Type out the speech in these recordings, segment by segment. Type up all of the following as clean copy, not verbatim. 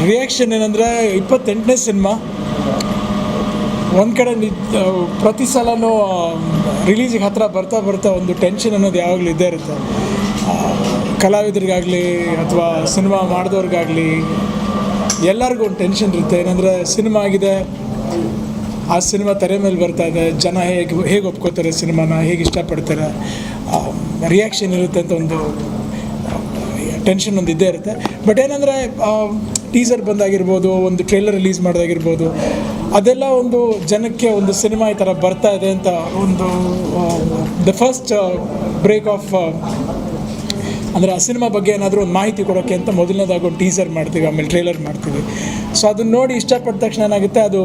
Reaction ಏನಂದರೆ 28ನೇ cinema. ಒಂದು ಕಡೆ ಪ್ರತಿ ಸಲನೂ ರಿಲೀಸಿಗೆ ಹತ್ತಿರ ಬರ್ತಾ ಬರ್ತಾ ಒಂದು ಟೆನ್ಷನ್ ಅನ್ನೋದು ಯಾವಾಗಲೂ ಇದ್ದೇ ಇರುತ್ತೆ. ಕಲಾವಿದರಿಗಾಗಲಿ ಅಥವಾ ಸಿನಿಮಾ ಮಾಡಿದವ್ರಿಗಾಗಲಿ ಎಲ್ಲರಿಗೂ ಒಂದು ಟೆನ್ಷನ್ ಇರುತ್ತೆ. ಏನಂದರೆ ಸಿನಿಮಾ ಆಗಿದೆ, ಆ ಸಿನಿಮಾ ತೆರೆ ಮೇಲೆ ಬರ್ತಾ ಇದೆ, ಜನ ಹೇಗೆ ಒಪ್ಕೋತಾರೆ, ಸಿನಿಮಾನ ಹೇಗೆ ಇಷ್ಟಪಡ್ತಾರೆ, ರಿಯಾಕ್ಷನ್ ಇರುತ್ತೆ ಅಂತ ಒಂದು ಟೆನ್ಷನ್ ಒಂದು ಇದ್ದೇ ಇರುತ್ತೆ. ಬಟ್ ಏನಂದರೆ ಟೀಸರ್ ಬಂದಾಗಿರ್ಬೋದು, ಒಂದು ಟ್ರೇಲರ್ ರಿಲೀಸ್ ಮಾಡೋದಾಗಿರ್ಬೋದು, ಅದೆಲ್ಲ ಒಂದು ಜನಕ್ಕೆ ಒಂದು ಸಿನಿಮಾ ಈ ಥರ ಬರ್ತಾ ಇದೆ ಅಂತ ಒಂದು ದ ಫಸ್ಟ್ ಬ್ರೇಕ್ ಆಫ್ ಅಂದರೆ ಆ ಸಿನಿಮಾ ಬಗ್ಗೆ ಏನಾದರೂ ಒಂದು ಮಾಹಿತಿ ಕೊಡೋಕ್ಕೆ ಅಂತ ಮೊದಲನೇದಾಗಿ ಒಂದು ಟೀಸರ್ ಮಾಡ್ತೀವಿ, ಆಮೇಲೆ ಟ್ರೇಲರ್ ಮಾಡ್ತೀವಿ. ಸೊ ಅದನ್ನ ನೋಡಿ ಇಷ್ಟಪಟ್ಟ ತಕ್ಷಣ ಏನಾಗುತ್ತೆ, ಅದು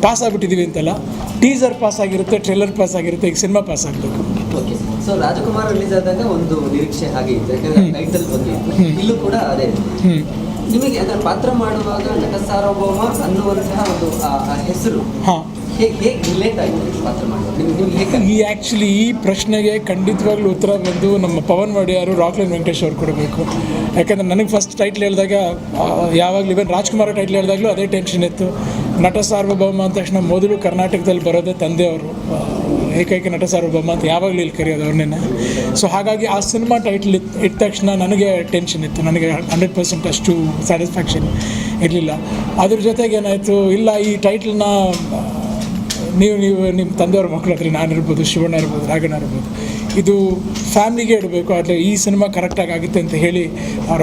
ಪಾಸ್ ಆಗಿಬಿಟ್ಟಿದ್ದೀವಿ ಅಂತಲ್ಲ, ಟೀಸರ್ ಪಾಸ್ ಆಗಿರುತ್ತೆ, ಟ್ರೇಲರ್ ಪಾಸ್ ಆಗಿರುತ್ತೆ, ಈಗ ಸಿನಿಮಾ ಪಾಸ್ ಆಗಬೇಕು. ಓಕೆ, ಸೊ ರಾಜಕುಮಾರ್ ರಿಲೀಸ್ ಆದಾಗ ಒಂದು ನಿರೀಕ್ಷೆ ಹಾಗೆ ಇತ್ತು, ಯಾಕಂದರೆ ಟೈಟಲ್ ಬಗ್ಗೆ ಇಲ್ಲೂ ಕೂಡ ಅದೇ. ನಿಮಗೆ ಅದರ ಪಾತ್ರ ಮಾಡುವಾಗ ನಟ ಸಾರ್ವಭೌಮ ಅನ್ನುವಂತಹ ಒಂದು ಹೆಸರು ಹೇಗೆ ರಿಲೇಟ್ ಆಗಿದೆ ಪಾತ್ರ ಮಾಡುವಾಗ? ಈ ಆ್ಯಕ್ಚುಲಿ ಈ ಪ್ರಶ್ನೆಗೆ ಖಂಡಿತವಾಗ್ಲೂ ಉತ್ತರ ಬಂದು ನಮ್ಮ ಪವನ್ ಒಡೆಯರು, ರಾಕ್ಲೈನ್ ವೆಂಕಟೇಶ್ ಅವ್ರು ಕೊಡಬೇಕು. ಯಾಕಂದರೆ ನನಗೆ ಫಸ್ಟ್ ಟೈಟ್ಲ್ ಹೇಳಿದಾಗ ಯಾವಾಗಲೂ ಇವನ್ ರಾಜ್ಕುಮಾರ್ ಟೈಟ್ಲ್ ಹೇಳಿದಾಗಲೂ ಅದೇ ಟೆನ್ಷನ್ ಇತ್ತು. ನಟ ಸಾರ್ವಭೌಮ ಅಂದ ತಕ್ಷಣ ಮೊದಲು ಕರ್ನಾಟಕದಲ್ಲಿ ಬರೋದೇ ತಂದೆಯವರು, ಏಕೈಕ ನಟ ಸಾರ್ವಭೌಮ ಅಂತ ಯಾವಾಗಲೂ ಇಲ್ಲಿ ಕರೆಯೋದು ಅವ್ರನ್ನೇ. ಸೊ ಹಾಗಾಗಿ ಆ ಸಿನಿಮಾ ಟೈಟ್ಲ್ ಇಟ್ಟ ತಕ್ಷಣ ನನಗೆ ಟೆನ್ಷನ್ ಇತ್ತು, ನನಗೆ 100% ಅಷ್ಟು ಸ್ಯಾಟಿಸ್ಫ್ಯಾಕ್ಷನ್ ಇರಲಿಲ್ಲ. ಅದ್ರ ಜೊತೆಗೆ ಏನಾಯಿತು, ಇಲ್ಲ ಈ ಟೈಟ್ಲನ್ನ ನೀವು ನಿಮ್ಮ ತಂದೆಯವ್ರ ಮಕ್ಕಳ ಹತ್ರ, ನಾನಿರ್ಬೋದು, ಶಿವಣ್ಣ ಇರ್ಬೋದು, ರಾಘಣ್ಣ ಇರ್ಬೋದು, ಇದು ಫ್ಯಾಮಿಲಿಗೆ ಇಡಬೇಕು, ಆದರೆ ಈ ಸಿನಿಮಾ ಕರೆಕ್ಟಾಗಿ ಆಗುತ್ತೆ ಅಂತ ಹೇಳಿ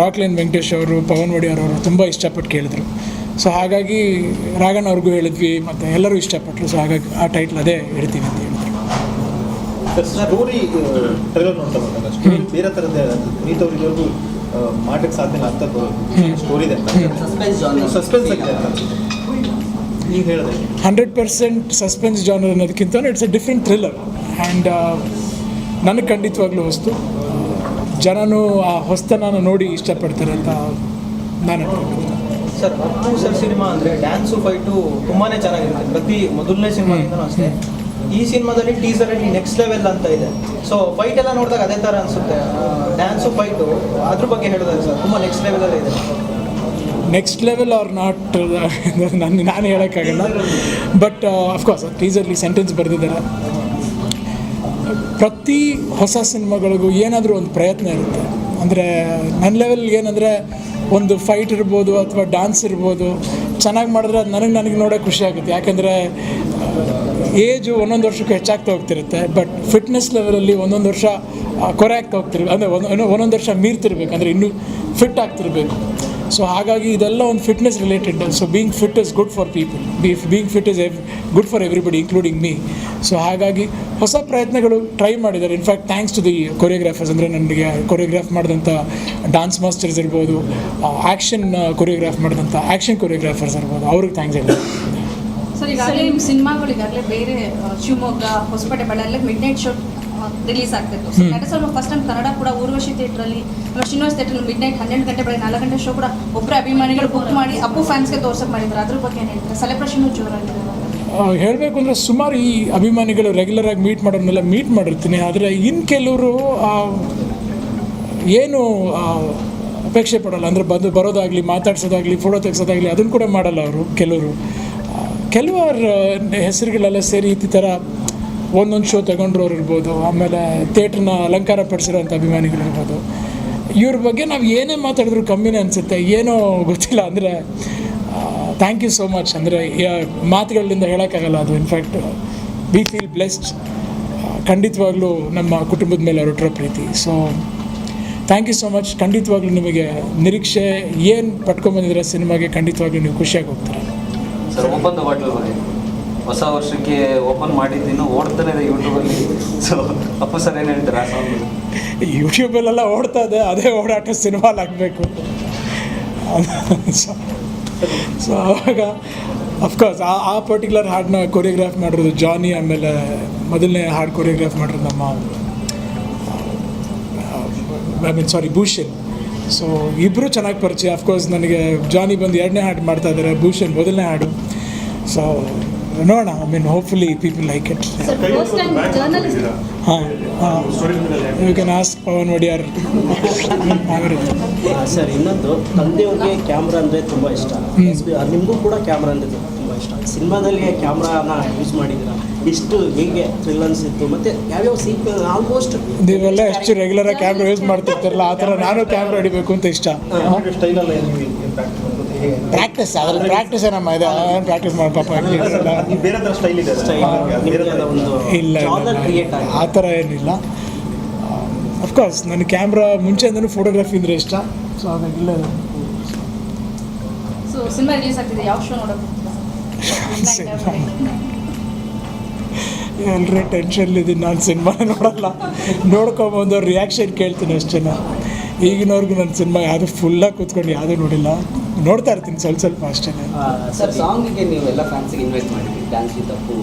ರಾಕ್ಲೈನ್ ವೆಂಕಟೇಶ್ ಅವರು, ಪವನ್ ಒಡೆಯರ್ ಅವರು ತುಂಬ ಇಷ್ಟಪಟ್ಟು ಕೇಳಿದ್ರು. ಸೊ ಹಾಗಾಗಿ ರಾಘಣ್ಣ ಅವ್ರಿಗೂ ಹೇಳಿದ್ವಿ, ಮತ್ತು ಎಲ್ಲರೂ ಇಷ್ಟಪಟ್ಟರು. ಸೊ ಹಾಗಾಗಿ ಆ ಟೈಟ್ಲ್ ಅದೇ ಹೇಳ್ತೀವಿ ಅಂತ ಹೇಳಿದ್ರು. ಸ್ಟೋರಿ ಟ್ರೈಲರ್ ನೋಡ್ತಾ ಬಂದಾಗ ಸ್ಟೋರಿ ಬೇರೆ ಥರದ್ದೇ ನೀತವರಿಗೂ ಮಾಡೋಕ್ಕೆ ಸಾಧ್ಯ ಇಲ್ಲ ಅಂತ ಸ್ಟೋರಿ ಇದೆ, ಸಸ್ಪೆನ್ಸ್ ಆಗಿದೆ ಅಂತ ನೀವು ಹೇಳಿದೆ. 100% ಸಸ್ಪೆನ್ಸ್ ಜಾನರ್ ಅನ್ನೋದಕ್ಕಿಂತ it's A different thriller. And ನನಗೆ ಖಂಡಿತವಾಗ್ಲೂ ಹೊಸ್ತು, ಜನನೂ ಆ ಹೊಸ್ತನ ನೋಡಿ ಇಷ್ಟಪಡ್ತಾರೆ ಅಂತ ನಾನು ಅನ್ಕೊಂಡಿದ್ದೀನಿ. ಸರ್, ಅಪ್ಪು ಸರ್ ಸಿನಿಮಾ ಅಂದರೆ ಡ್ಯಾನ್ಸು ಫೈಟು ತುಂಬಾ ಚೆನ್ನಾಗಿರುತ್ತೆ. ಪ್ರತಿ ಮೊದಲನೇ ಸಿನಿಮಾದಿಂದನೂ ಅಷ್ಟೇ. ಈ ಸಿನಿಮಾದಲ್ಲಿ ಟೀಸರಲ್ಲಿ ನೆಕ್ಸ್ಟ್ ಲೆವೆಲ್ ಅಂತ ಇದೆ. ಸೊ ಫೈಟ್ ಎಲ್ಲ ನೋಡಿದಾಗ ಅದೇ ಥರ ಅನಿಸುತ್ತೆ. ಡ್ಯಾನ್ಸು ಫೈಟು ಅದ್ರ ಬಗ್ಗೆ ಹೇಳಿದ್ರೆ ಸರ್ ತುಂಬ ನೆಕ್ಸ್ಟ್ ಲೆವೆಲಲ್ಲೇ ಇದೆ. ನೆಕ್ಸ್ಟ್ ಲೆವೆಲ್ ಆರ್ ನಾಟ್ ನಾನು ಹೇಳೋಕ್ಕಾಗಲ್ಲ. ಬಟ್ ಅಫ್ಕೋರ್ಸ್ ಟೀಸರ್ಲಿ ಸೆಂಟೆನ್ಸ್ ಬರೆದಿದ್ದಾರೆ. ಪ್ರತಿ ಹೊಸ ಸಿನಿಮಾಗಳಿಗೂ ಏನಾದರೂ ಒಂದು ಪ್ರಯತ್ನ ಇರುತ್ತೆ. ಅಂದರೆ ನನ್ನ ಲೆವೆಲ್ಗೆ ಏನಂದರೆ ಒಂದು ಫೈಟ್ ಇರ್ಬೋದು ಅಥವಾ ಡ್ಯಾನ್ಸ್ ಇರ್ಬೋದು, ಚೆನ್ನಾಗಿ ಮಾಡಿದ್ರೆ ಅದು ನನಗೆ ನೋಡೋಕೆ ಖುಷಿ ಆಗುತ್ತೆ. ಯಾಕೆಂದರೆ ಏಜು ಒಂದೊಂದು ವರ್ಷಕ್ಕೆ ಹೆಚ್ಚಾಗ್ತಾ ಹೋಗ್ತಿರುತ್ತೆ. ಬಟ್ ಫಿಟ್ನೆಸ್ ಲೆವೆಲಲ್ಲಿ ಒಂದೊಂದು ವರ್ಷ ಕೊರೆ ಆಗ್ತಾ ಹೋಗ್ತಿರ್ಬೇಕು, ಅಂದರೆ ಒಂದೊಂದು ವರ್ಷ ಮೀರ್ತಿರ್ಬೇಕು, ಅಂದರೆ ಇನ್ನೂ ಫಿಟ್ ಆಗ್ತಿರ್ಬೇಕು. ಸೊ ಹಾಗಾಗಿ ಇದೆಲ್ಲ ಒಂದು fitness related. So being fit is good for people, being fit is good for everybody including me. So ಹಾಗಾಗಿ ಹೊಸ ಪ್ರಯತ್ನಗಳು ಟ್ರೈ ಮಾಡಿದ್ದಾರೆ. In fact thanks to the choreographers, ಅಂದರೆ ನನಗೆ ಕೊರಿಯೋಗ್ರಾಫ್ ಮಾಡಿದಂಥ ಡಾನ್ಸ್ ಮಾಸ್ಟರ್ಸ್ ಇರ್ಬೋದು, ಆ್ಯಕ್ಷನ್ ಕೊರಿಯೋಗ್ರಾಫ್ ಮಾಡಿದಂಥ ಆ್ಯಕ್ಷನ್ ಕೊರಿಯೋಗ್ರಾಫರ್ಸ್ ಇರ್ಬೋದು, ಅವ್ರಿಗೆ ಥ್ಯಾಂಕ್ಸ್ ಹೇಳಿ. ಸರ್, ಈಗಾಗಲೇ ನಿಮ್ಮ ಸಿನಿಮಾಗಳಿಗಾಗಲೇ ಬೇರೆ Shivamogga, Hosapete, Ballari midnight show release ಆಗ್ತಿತ್ತು. ಸೊ ನಟ ಸರ್ ಫಸ್ಟ್ ಟೈಮ್ ಕನ್ನಡ ಕೂಡ ಊರ್ವಶಿ ಥಿಯೇಟ್ರಲ್ಲಿ, ಶ್ರೀನಿವಾಸ್ ಥಿಯೇಟ್ರಲ್ಲಿ ಮಿಡ್ ನೈಟ್ 12 ಗಂಟೆ ಬೆಳಗ್ಗೆ 4 ಗಂಟೆ ಶೋ ಕೂಡ ಒಬ್ಬರೇ ಅಭಿಮಾನಿಗಳು ಬುಕ್ ಮಾಡಿ ಅಪ್ಪು ಫ್ಯಾನ್ಸ್ಗೆ ತೋರ್ಸಕ್ಕೆ ಮಾಡಿದ್ರು. ಅದ್ರ ಬಗ್ಗೆ ಏನು ಹೇಳ್ತಾರೆ? ಸೆಲೆಬ್ರೇಷನ್ ಜೋರಾಗಿದೆ. ಹೇಳಬೇಕು ಅಂದರೆ ಸುಮಾರು ಈ ಅಭಿಮಾನಿಗಳು ರೆಗ್ಯುಲರಾಗಿ ಮೀಟ್ ಮಾಡೋರ್ನೆಲ್ಲ ಮೀಟ್ ಮಾಡಿರ್ತೀನಿ. ಆದರೆ ಇನ್ನು ಕೆಲವರು ಏನು ಅಪೇಕ್ಷೆ ಪಡೋಲ್ಲ, ಅಂದರೆ ಬರೋದಾಗಲಿ, ಮಾತಾಡ್ಸೋದಾಗಲಿ, ಫೋಟೋ ತೆಗ್ಸೋದಾಗಲಿ ಅದನ್ನು ಕೂಡ ಮಾಡಲ್ಲ ಅವರು. ಕೆಲವರ ಹೆಸರುಗಳೆಲ್ಲ ಸೇರಿ ಈ ಥರ ಒಂದೊಂದು ಶೋ ತಗೊಂಡ್ರವ್ರು ಇರ್ಬೋದು, ಆಮೇಲೆ ಥಿಯೇಟ್ರನ್ನ ಅಲಂಕಾರ ಪಡಿಸಿರೋಂಥ ಅಭಿಮಾನಿಗಳಿರ್ಬೋದು. ಇವ್ರ ಬಗ್ಗೆ ನಾವು ಏನೇ ಮಾತಾಡಿದ್ರು ಕಮ್ಮಿನೇ ಅನಿಸುತ್ತೆ, ಏನೋ ಗೊತ್ತಿಲ್ಲ. ಅಂದರೆ ಥ್ಯಾಂಕ್ ಯು ಸೋ ಮಚ್. ಅಂದರೆ ಮಾತುಗಳಿಂದ ಹೇಳೋಕ್ಕಾಗಲ್ಲ ಅದು. In fact we feel blessed. ಖಂಡಿತವಾಗ್ಲೂ ನಮ್ಮ ಕುಟುಂಬದ ಮೇಲೆ ಹೊರಟಿರೋ ಪ್ರೀತಿ. So thank you so much. ಖಂಡಿತವಾಗ್ಲೂ ನಿಮಗೆ ನಿರೀಕ್ಷೆ ಏನು ಪಟ್ಕೊಂಡ್ಬಂದಿದ್ರೆ ಸಿನಿಮಾಗೆ, ಖಂಡಿತವಾಗ್ಲೂ ನೀವು ಖುಷಿಯಾಗಿ ಹೋಗ್ತೀರ. ಸರ್, ಓಪನ್ ದ ಬಾಟಲ್ ಬಗ್ಗೆ ಹೊಸ ವರ್ಷಕ್ಕೆ ಓಪನ್ ಮಾಡಿದ್ದೀನಿ, ಓಡ್ತಾನೆ ಇದೆ ಯೂಟ್ಯೂಬಲ್ಲಿ. ಸೊ ಅಪ್ಪು ಸರ್ ಏನು ಹೇಳ್ತಾರೆ ಆ ಸಾಂಗ್? ಯೂಟ್ಯೂಬಲ್ಲೆಲ್ಲ ಓಡ್ತಾ ಇದೆ, ಅದೇ ಓಡಾಟ ಸಿನಿಮಾಲ್ ಆಗಬೇಕು. ಸೊ ಆವಾಗ ಅಫ್ಕೋರ್ಸ್ ಆ ಪರ್ಟಿಕ್ಯುಲರ್ ಹಾಡನ್ನ ಕೊರಿಯೋಗ್ರಾಫ್ ಮಾಡಿರೋದು ಜಾನಿ, ಆಮೇಲೆ ಮೊದಲನೇ ಹಾಡು ಕೊರಿಯೋಗ್ರಾಫ್ ಮಾಡಿರೋದು ನಮ್ಮ ಭೂಷಣ್. ಸೊ ಇಬ್ಬರು ಚೆನ್ನಾಗಿ ಪರಿಚಯ. ಅಫ್ಕೋರ್ಸ್ ನನಗೆ ಜಾನಿ ಬಂದು 2ನೇ ಹಾಡು ಮಾಡ್ತಾಯಿದ್ದಾರೆ, ಭೂಷಣ್ ಮೊದಲನೇ ಹಾಡು. ಸೊ ನೋಡೋಣ. I mean hopefully people like it. Sir first time journalist ಹಾಂ you can ask Pavan Wodeyar. Sir ಇನ್ನೊಂದು ತಂದೆಯವ್ರಿಗೆ ಕ್ಯಾಮ್ರಾ ಅಂದರೆ ತುಂಬ ಇಷ್ಟ. ನಿಮಗೂ ಕೂಡ ಕ್ಯಾಮ್ರಾ ಅಂದರೆ ತುಂಬ ಇಷ್ಟ. ಸಿನಿಮಾದಲ್ಲಿ ಕ್ಯಾಮ್ರಾನ ಯೂಸ್ ಮಾಡಿದ್ದೀರಾ, ಇಷ್ಟು ಹೇಗೆ ಥ್ರಿಲ್ ಅನಿಸಿತ್ತು ಮತ್ತು ಯಾವ್ಯಾವ ಸೀಕ್ವೆನ್ಸ್ ಆಲ್ಮೋಸ್ಟ್ ನೀವೆಲ್ಲ ಎಷ್ಟು ರೆಗ್ಯುಲರಾಗಿ ಕ್ಯಾಮ್ರಾ ಯೂಸ್ ಮಾಡ್ತಿರ್ತಾರಲ್ಲ ಆ ಥರ ನಾನು ಕ್ಯಾಮ್ರಾ ಹಿಡಿಬೇಕು ಅಂತ ಇಷ್ಟ. ಸ್ಟೈಲಲ್ಲ ನೀವು ಪ್ರಾಕ್ಟೀಸ್ ಮಾಡೋದು ಹೇಗೆ? ಪ್ರಾಕ್ಟೀಸ್ ಅದ್ರಲ್ಲಿ ಪ್ರಾಕ್ಟೀಸೇ ನಮ್ಮ ಇದೆ. ಪ್ರಾಕ್ಟೀಸ್ ಮಾಡಿ ಪಾಪ ನೀವು ಬೇರೆ ಥರ ಸ್ಟೈಲ್ ಇದೆ ನಿಮಗೆ ಒಂದು ಇಲ್ಲ ಜಾನರ್ ಕ್ರಿಯೇಟ್ ಆಗಿ ಆ ಥರ ಏನಿಲ್ಲ. ಅಫ್ಕೋರ್ಸ್ ನನಗೆ ಕ್ಯಾಮ್ರಾ ಮುಂಚೆಯಿಂದನೂ ಫೋಟೋಗ್ರಫಿ ಅಂದರೆ ಇಷ್ಟ. ಸೊ ಹಾಗಾಗಿಲ್ಲ ಸೊ ಸಿನಿಮಾ ರಿಲೀಸ್ ಆಗ್ತಿದೆ, ಯಾವ ಶೋ ನೋಡೋದು? ಎಲ್ಲರೇ ಟೆನ್ಷನ್ಲಿದ್ದೀನಿ. ನಾನು ಸಿನಿಮಾ ನೋಡಲ್ಲ, ನೋಡ್ಕೊಂಬಂದು ರಿಯಾಕ್ಷನ್ ಕೇಳ್ತೀನಿ ಅಷ್ಟೇ. ಈಗಿನವ್ರಿಗೂ ನನ್ನ ಸಿನಿಮಾ ಯಾವುದು ಫುಲ್ಲಾಗಿ ಕೂತ್ಕೊಂಡು ಯಾವುದೂ ನೋಡಿಲ್ಲ, ನೋಡ್ತಾ ಇರ್ತೀನಿ ಸ್ವಲ್ಪ ಸ್ವಲ್ಪ ಅಷ್ಟೇ. ಸರ್ ಸಾಂಗಿಗೆ ನೀವು ಎಲ್ಲ ಫ್ಯಾನ್ಸಿಗೆ ಇನ್ವೈಟ್ ಮಾಡಿದ್ರಿ, dance with Appu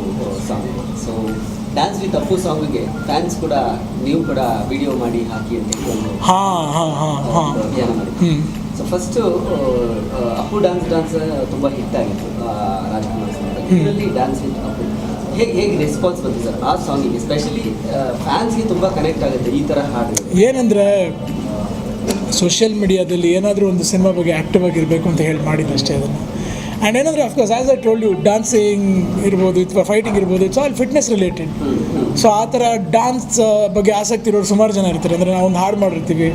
song. So dance with Appu ಸಾಂಗಿಗೆ ಫ್ಯಾನ್ಸ್ ಕೂಡ ನೀವು ಕೂಡ ವಿಡಿಯೋ ಮಾಡಿ ಹಾಕಿ ಅಂತ ಹೇಳಿ ಒಂದು ಅಭಿಯಾನ ಮಾಡಿದ್ರಿ. ಸೊ ಫಸ್ಟು ಅಪ್ಪು ಡ್ಯಾನ್ಸ್ ತುಂಬ ಹಿಟ್ ಆಗಿತ್ತು ರಾಜ್ಕುಮಾರ್ ಸಿನಿಮಾದಲ್ಲಿ. ಇದರಲ್ಲಿ ಡ್ಯಾನ್ಸ್ ವಿತ್ ಅಪ್ಪು ಹೇಗೆ ರೆಸ್ಪಾನ್ಸ್ ಬಂತು ಸರ್ ಆ ಸಾಂಗಿಗೆ? ಸ್ಪೆಷಲಿ ಫ್ಯಾನ್ಸ್ಗೆ ತುಂಬ ಕನೆಕ್ಟ್ ಆಗುತ್ತೆ ಈ ಥರ ಹಾಡು. ಏನಂದರೆ ಸೋಷಿಯಲ್ ಮೀಡಿಯಾದಲ್ಲಿ ಏನಾದರೂ ಒಂದು ಸಿನಿಮಾ ಬಗ್ಗೆ ಆ್ಯಕ್ಟಿವ್ ಆಗಿರಬೇಕು ಅಂತ ಹೇಳಿ ಮಾಡಿದ್ದು ಅಷ್ಟೇ ಅದನ್ನು. ಆ್ಯಂಡ್ ಏನಂದರೆ of course as I told you, dancing ಇರ್ಬೋದು ಅಥವಾ ಫೈಟಿಂಗ್ ಇರ್ಬೋದು, it's all fitness related. So ಆ ಥರ ಡ್ಯಾನ್ಸ್ ಬಗ್ಗೆ ಆಸಕ್ತಿ ಇರೋರು ಸುಮಾರು ಜನ ಇರ್ತಾರೆ. ಅಂದರೆ ನಾವು ಒಂದು ಹಾಡು ಮಾಡಿರ್ತೀವಿ,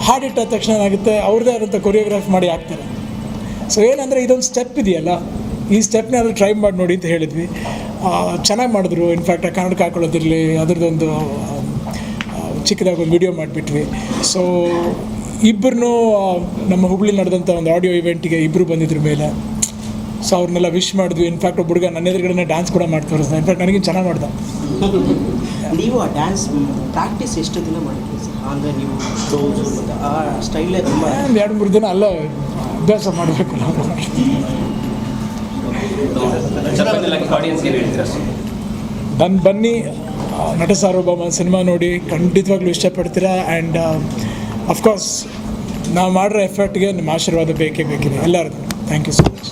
ಹಾಡಿಟ್ಟ ತಕ್ಷಣ ಏನಾಗುತ್ತೆ ಅವ್ರದ್ದೇ ಆದಂಥ ಕೊರಿಯೋಗ್ರಾಫ್ ಮಾಡಿ ಹಾಕ್ತಾರೆ. ಸೊ ಏನಂದರೆ ಇದೊಂದು ಸ್ಟೆಪ್ ಇದೆಯಲ್ಲ, ಈ ಸ್ಟೆಪ್ನ ಅದು ಟ್ರೈ ಮಾಡಿ ನೋಡಿ ಅಂತ ಹೇಳಿದ್ವಿ. ಚೆನ್ನಾಗಿ ಮಾಡಿದ್ರು. ಇನ್ಫ್ಯಾಕ್ಟ್ ಆ ಕನ್ನಡಕ್ಕೆ ಹಾಕೊಳ್ಳೋದಿರಲಿ, ಅದರದ್ದೊಂದು ಚಿಕ್ಕದಾಗಿ ಒಂದು ವಿಡಿಯೋ ಮಾಡಿಬಿಟ್ವಿ. ಸೊ ಇಬ್ಬರೂ ನಮ್ಮ ಹುಬ್ಳಿ ನಡೆದಂಥ ಒಂದು ಆಡಿಯೋ ಇವೆಂಟಿಗೆ ಇಬ್ಬರು ಬಂದಿದ್ರ ಮೇಲೆ. ಸೊ ಅವ್ರನ್ನೆಲ್ಲ ವಿಶ್ ಮಾಡಿದ್ವಿ. ಇನ್ಫ್ಯಾಕ್ಟ್ ಒಬ್ಬ ಹುಡುಗ ನನ್ನ ಎದುರುಗಡೆ ಡ್ಯಾನ್ಸ್ ಕೂಡ ಮಾಡಿ ತೋರಿಸ್ದೆ. ಇನ್ಫ್ಯಾಕ್ಟ್ ನನಗೆ ಚೆನ್ನಾಗಿ ಮಾಡ್ದೆ. ನೀವು ಆ ಡ್ಯಾನ್ಸ್ ಪ್ರಾಕ್ಟೀಸ್ ಎಷ್ಟು ದಿನ ಮಾಡಿದ್ರಿ ಸರ್? ಅಂದರೆ ನೀವು ಡೋಸು ಮತ್ತು ಆ ಸ್ಟೈಲೇ ತುಂಬ ಒಂದು 2-3 ದಿನ ಅಲ್ಲ ಅಭ್ಯಾಸ ಮಾಡಬೇಕು ನಾವು. ನಾನು ಬನ್ನಿ, ನಟ ಸಾರ್ವಭೌಮ ಸಿನಿಮಾ ನೋಡಿ ಖಂಡಿತವಾಗ್ಲೂ ಇಷ್ಟಪಡ್ತೀರಾ. ಆ್ಯಂಡ್ ಅಫ್ಕೋರ್ಸ್ ನಾವು ಮಾಡಿರೋ ಎಫರ್ಟ್ಗೆ ನಿಮ್ಮ ಆಶೀರ್ವಾದ ಬೇಕೇ ಬೇಕಿದೆ ಎಲ್ಲರದ್ದು. Thank you so much.